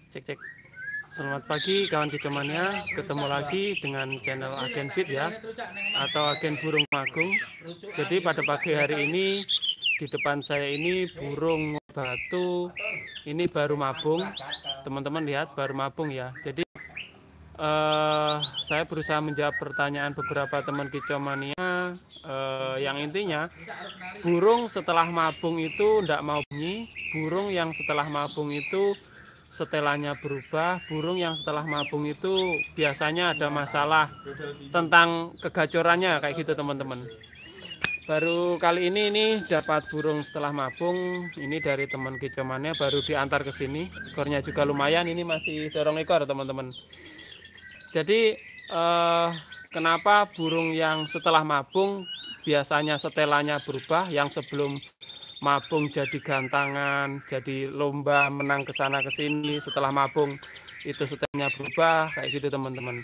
Cek cek. Selamat pagi kawan kicomania, ketemu lagi dengan channel Agen Fit ya, atau Agen Burung Magung. Jadi pada pagi hari ini di depan saya ini burung batu, ini baru mabung. Teman-teman lihat baru mabung ya. Jadi saya berusaha menjawab pertanyaan beberapa teman kicomania, yang intinya burung setelah mabung itu tidak mau bunyi, burung yang setelah mabung itu setelannya berubah, burung yang setelah mabung itu biasanya ada masalah tentang kegacorannya kayak gitu teman-teman. Baru kali ini dapat burung setelah mabung, ini dari teman kicomannya baru diantar ke sini. Ekornya juga lumayan, ini masih dorong ekor teman-teman. Jadi kenapa burung yang setelah mabung biasanya setelannya berubah, yang sebelum mabung jadi gantangan, jadi lomba menang ke sana ke sini, setelah mabung itu setelnya berubah kayak gitu teman-teman.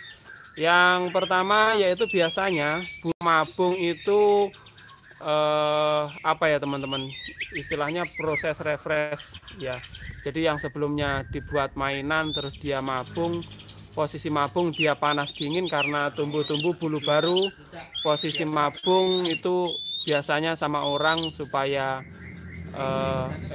Yang pertama yaitu biasanya burung mabung itu apa ya teman-teman, istilahnya proses refresh ya. Jadi yang sebelumnya dibuat mainan terus dia mabung, posisi mabung dia panas dingin karena tumbuh-tumbuh bulu baru. Posisi mabung itu biasanya sama orang supaya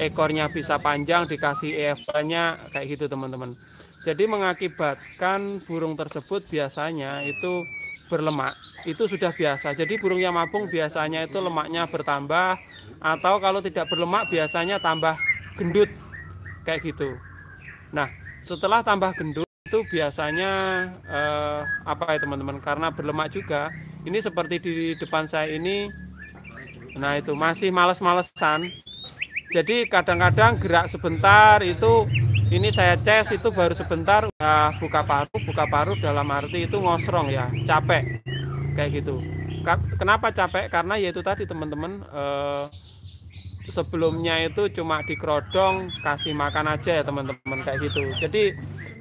ekornya bisa panjang, dikasih EFA-nya kayak gitu teman-teman. Jadi mengakibatkan burung tersebut biasanya itu berlemak, itu sudah biasa. Jadi burung yang mabung biasanya itu lemaknya bertambah, atau kalau tidak berlemak biasanya tambah gendut kayak gitu. Nah setelah tambah gendut itu biasanya apa ya teman-teman, karena berlemak juga, ini seperti di depan saya ini. Nah itu masih males-malesan. Jadi kadang-kadang gerak sebentar itu, ini saya ces itu baru sebentar udah buka paruh dalam arti itu ngosrong ya, capek kayak gitu. Kenapa capek? Karena yaitu tadi teman-teman, sebelumnya itu cuma dikerodong kasih makan aja ya teman-teman kayak gitu. Jadi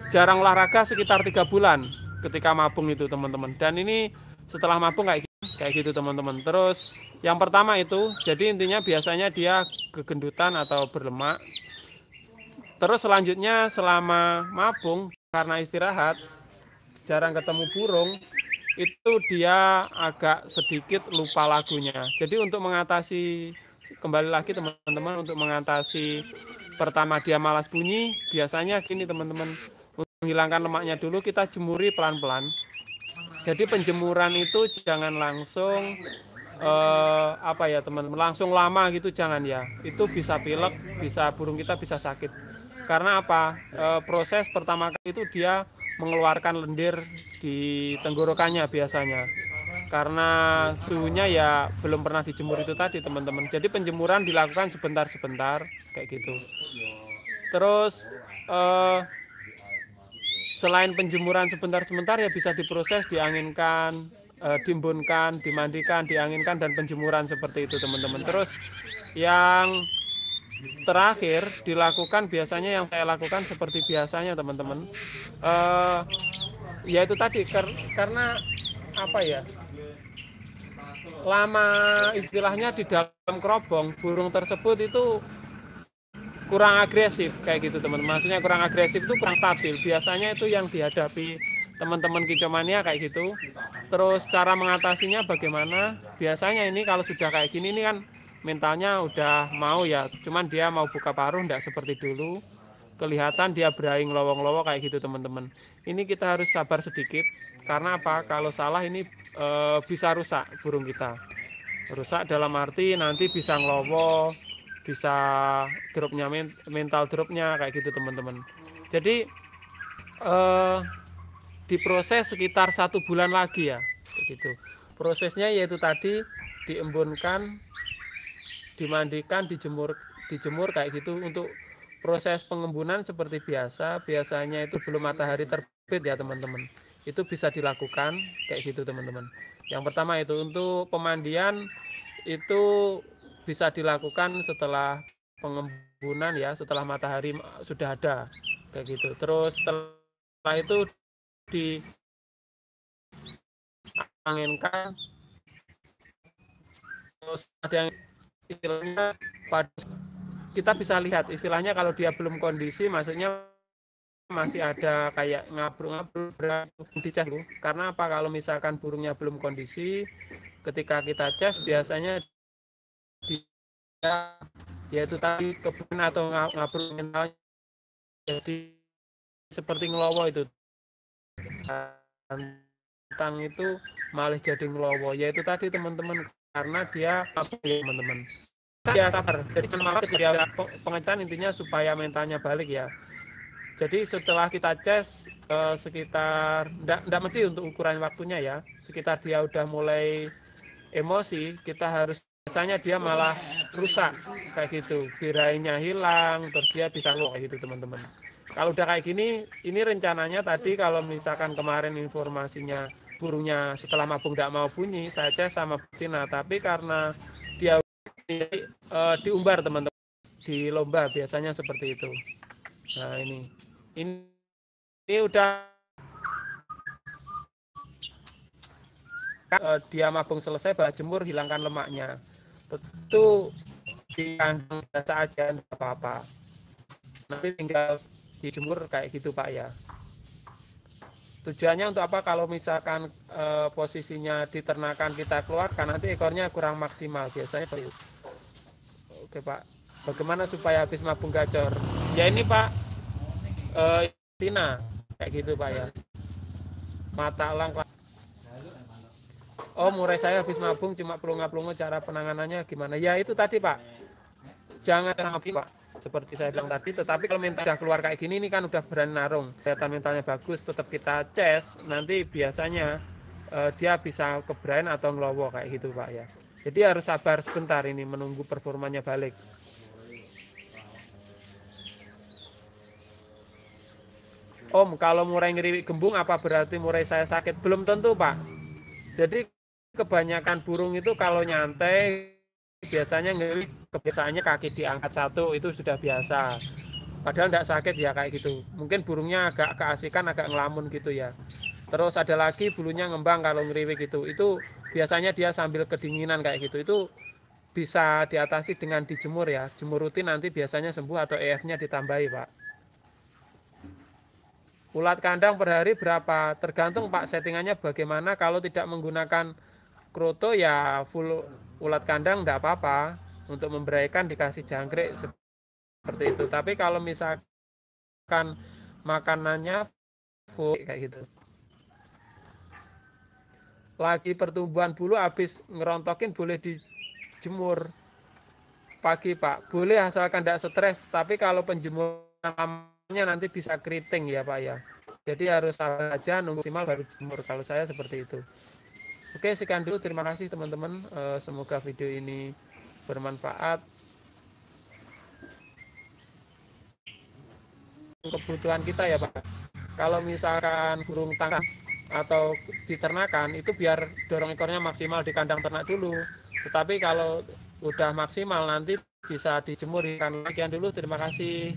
jarang olahraga sekitar 3 bulan ketika mabung itu teman-teman. Dan ini setelah mabung kayak gitu teman-teman. Terus yang pertama itu, jadi intinya biasanya dia kegendutan atau berlemak. Terus selanjutnya selama mabung karena istirahat, jarang ketemu burung, itu dia agak sedikit lupa lagunya. Jadi untuk mengatasi, kembali lagi teman-teman, untuk mengatasi pertama dia malas bunyi, biasanya gini teman-teman, untuk menghilangkan lemaknya dulu kita jemuri pelan-pelan. Jadi penjemuran itu jangan langsung apa ya teman-teman, langsung lama gitu jangan ya. Itu bisa pilek, bisa burung kita bisa sakit. Karena apa? Proses pertama kali itu dia mengeluarkan lendir di tenggorokannya biasanya. Karena suhunya ya belum pernah dijemur itu tadi teman-teman. Jadi penjemuran dilakukan sebentar-sebentar kayak gitu. Terus selain penjemuran sebentar-sebentar ya bisa diproses, dianginkan, diembunkan, dimandikan, dianginkan, dan penjemuran seperti itu teman-teman. Terus yang terakhir dilakukan biasanya, yang saya lakukan seperti biasanya teman-teman, ya itu tadi karena apa ya, lama istilahnya di dalam kerobong, burung tersebut itu kurang agresif kayak gitu teman. Maksudnya kurang agresif itu kurang stabil. Biasanya itu yang dihadapi teman-teman kicomania kayak gitu. Terus cara mengatasinya bagaimana? Biasanya ini kalau sudah kayak gini ini kan mentalnya udah mau ya, cuman dia mau buka paruh enggak seperti dulu. Kelihatan dia beraing lowong-lowong kayak gitu teman-teman. Ini kita harus sabar sedikit karena apa? Kalau salah ini bisa rusak burung kita. Rusak dalam arti nanti bisa ngelowo, bisa dropnya, mental dropnya kayak gitu teman-teman. Jadi diproses sekitar 1 bulan lagi ya gitu. Prosesnya yaitu tadi diembunkan, dimandikan, dijemur kayak gitu. Untuk proses pengembunan seperti biasa, biasanya itu belum matahari terbit ya teman-teman, itu bisa dilakukan kayak gitu teman-teman. Yang pertama itu untuk pemandian, itu bisa dilakukan setelah pengembunan ya, setelah matahari sudah ada kayak gitu. Terus setelah itu dianginkan. Terus ada yang istilahnya pada, kita bisa lihat istilahnya kalau dia belum kondisi, maksudnya masih ada kayak ngabruk-ngabruk dicas dulu. Karena apa, kalau misalkan burungnya belum kondisi, ketika kita cas biasanya dia yaitu tadi kebun atau ngabruk mentalnya, jadi seperti ngelowo itu. Tentang itu malah jadi ngelowo, yaitu tadi teman-teman, karena dia teman-teman ya sabar. Jadi semangat dia pengecasan intinya supaya mentalnya balik ya. Jadi setelah kita cas sekitar enggak mesti untuk ukuran waktunya ya, sekitar dia udah mulai emosi, kita harus, biasanya dia malah rusak kayak gitu, birainya hilang, terus dia bisa kayak gitu teman-teman. Kalau udah kayak gini, ini rencananya tadi kalau misalkan kemarin informasinya burungnya setelah mabung tidak mau bunyi, saya cas sama betina, tapi karena dia diumbar teman-teman, di lomba biasanya seperti itu. Nah ini udah dia mabung selesai, balas jemur, hilangkan lemaknya. Tentu di kandang biasa aja, enggak apa-apa. Nanti tinggal dijemur kayak gitu Pak ya. Tujuannya untuk apa? Kalau misalkan posisinya di ternakan kita keluarkan, nanti ekornya kurang maksimal biasanya. Oke Pak, bagaimana supaya habis mabung gacor? Ya ini Pak, Tina kayak gitu Pak ya. Mata elang. Oh, murai saya habis mabung cuma pelunga-pelunga, cara penanganannya gimana? Ya itu tadi Pak, jangan habis Pak, seperti saya bilang tadi. Tetapi kalau mental udah keluar kayak gini, ini kan udah berani narung, kelihatan mentalnya bagus, tetap kita cas, nanti biasanya dia bisa kebrain atau ngelowo kayak gitu Pak ya. Jadi harus sabar sebentar ini menunggu performanya balik. Om, kalau murai ngeriwik gembung apa berarti murai saya sakit? Belum tentu Pak. Jadi kebanyakan burung itu kalau nyantai biasanya ngeriwik, kebiasaannya kaki diangkat satu itu sudah biasa. Padahal tidak sakit ya kayak gitu. Mungkin burungnya agak keasikan, agak ngelamun gitu ya. Terus ada lagi bulunya ngembang kalau ngeriwik itu biasanya dia sambil kedinginan kayak gitu. Itu bisa diatasi dengan dijemur ya. Jemur rutin nanti biasanya sembuh atau EF-nya ditambahi Pak. Ulat kandang per hari berapa? Tergantung Pak settingannya bagaimana. Kalau tidak menggunakan kroto ya full ulat kandang tidak apa-apa. Untuk memberaikan dikasih jangkrik seperti itu. Tapi kalau misalkan makanannya full kayak gitu. Lagi pertumbuhan bulu habis ngerontokin boleh dijemur pagi Pak. Boleh asalkan tidak stres. Tapi kalau penjemuran nanti bisa keriting ya Pak ya. Jadi harus sabar aja, nunggu maksimal baru jemur. Kalau saya seperti itu. Oke, sekian dulu. Terima kasih teman-teman. Semoga video ini bermanfaat. Kebutuhan kita ya Pak. Kalau misalkan burung tangkap atau diternakan itu biar dorong ekornya maksimal di kandang ternak dulu. Tetapi kalau udah maksimal nanti bisa dijemur. Sekian dulu. Terima kasih.